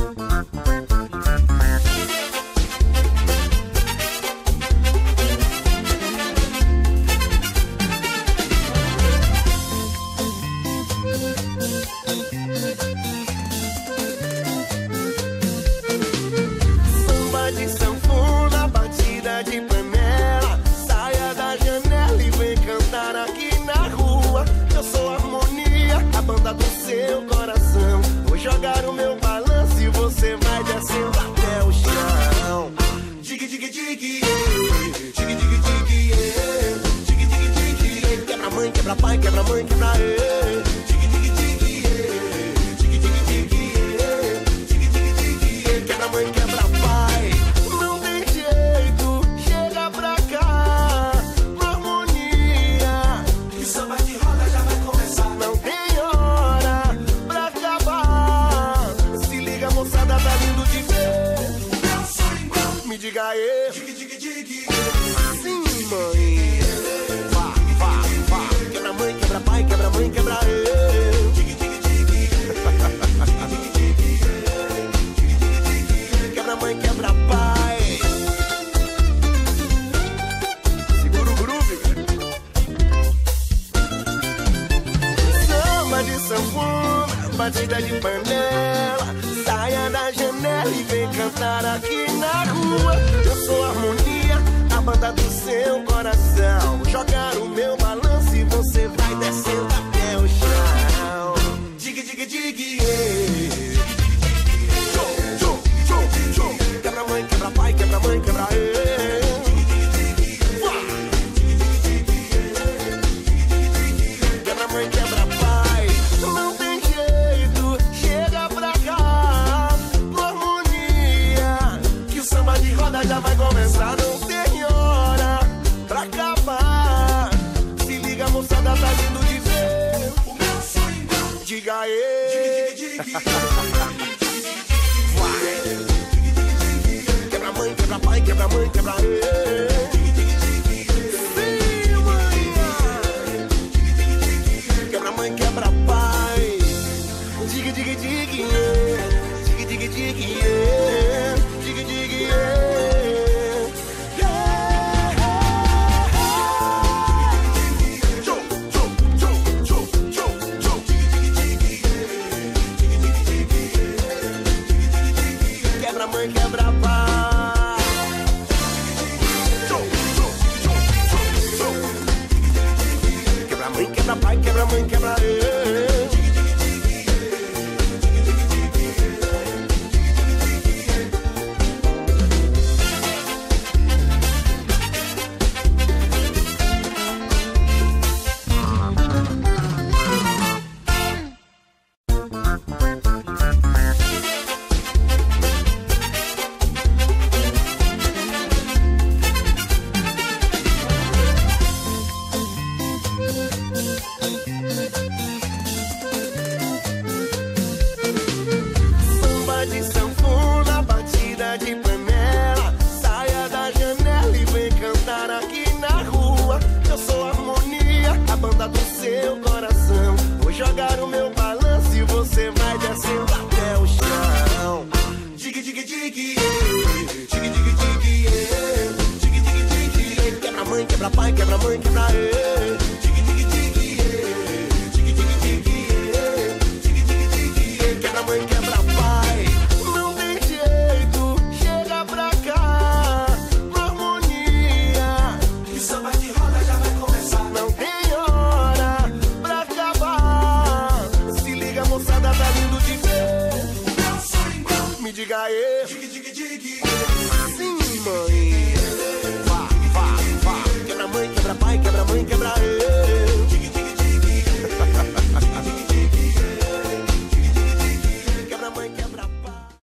Samba de sanfona, batida de panela. Saia da janela e vem cantar aqui na rua. Eu sou a harmonia, a banda do seu coração. Vou jogar o meu balanço e você vai descendo até o chão. Dig, dig, dig, dig, dig, dig, dig, dig, dig. Quebra mãe, quebra pai, quebra mãe, quebra dig, dig, dig, dig, dig, dig, dig. Quebra mãe, quebra pai. Não tem jeito, chega pra cá. Uma harmonia, que o samba de roda já vai começar. Não tem hora pra acabar. Se liga, moçada, tá lindo de ver. Eu sou igual, me diga aí. Dig, dig, dig. Sim, mãe. Vá, vá, vá. Quebra mãe, quebra pai, quebra mãe, quebra dig, dig, dig. Quebra mãe, quebra pai. Segura o groove. Samba de sanfona, batida de panela. Saia da janela e vem cantar aqui na rua. Eu sou a harmonia, a banda do seu coração. Vou jogar o meu balanço e você vai descendo até o chão. Dig, dig, dig, quebra mãe, quebra pai, quebra mãe, quebra quebra mãe, quebra pai. Não tem jeito, chega pra cá. Uma harmonia, que o samba de roda já vai começar. Não tem hora pra acabar. Se liga, moçada, tá lindo de ver. O meu sonho, diga aí. Quebra mãe, quebra pai, quebra mãe, quebra sim, mãe. Quebra mãe, quebra pai. Dig, dig, dig, dig, dig, dig, dig, dig, quebra mãe, quebra pai. Quebra mãe, quebra pai, quebra mãe, quebra Samba de sanfona, batida de panela. Saia da janela e vem cantar aqui na rua. Eu sou a harmonia, a banda do seu coração. Vou jogar o meu balanço e você vai descendo até o chão. Dig, dig, dig, dig, dig, dig, dig, dig, dig. Quebra mãe, quebra pai, quebra mãe, quebra dig, dig, dig, dig, dig, dig. Quebra mãe, quebra pai. Não tem jeito, chega pra cá. Uma harmonia, que o samba de roda já vai começar. Não tem hora pra acabar. Se liga, moçada, tá lindo de ver. Eu sou igual, me diga aí. Dig, dig, dig.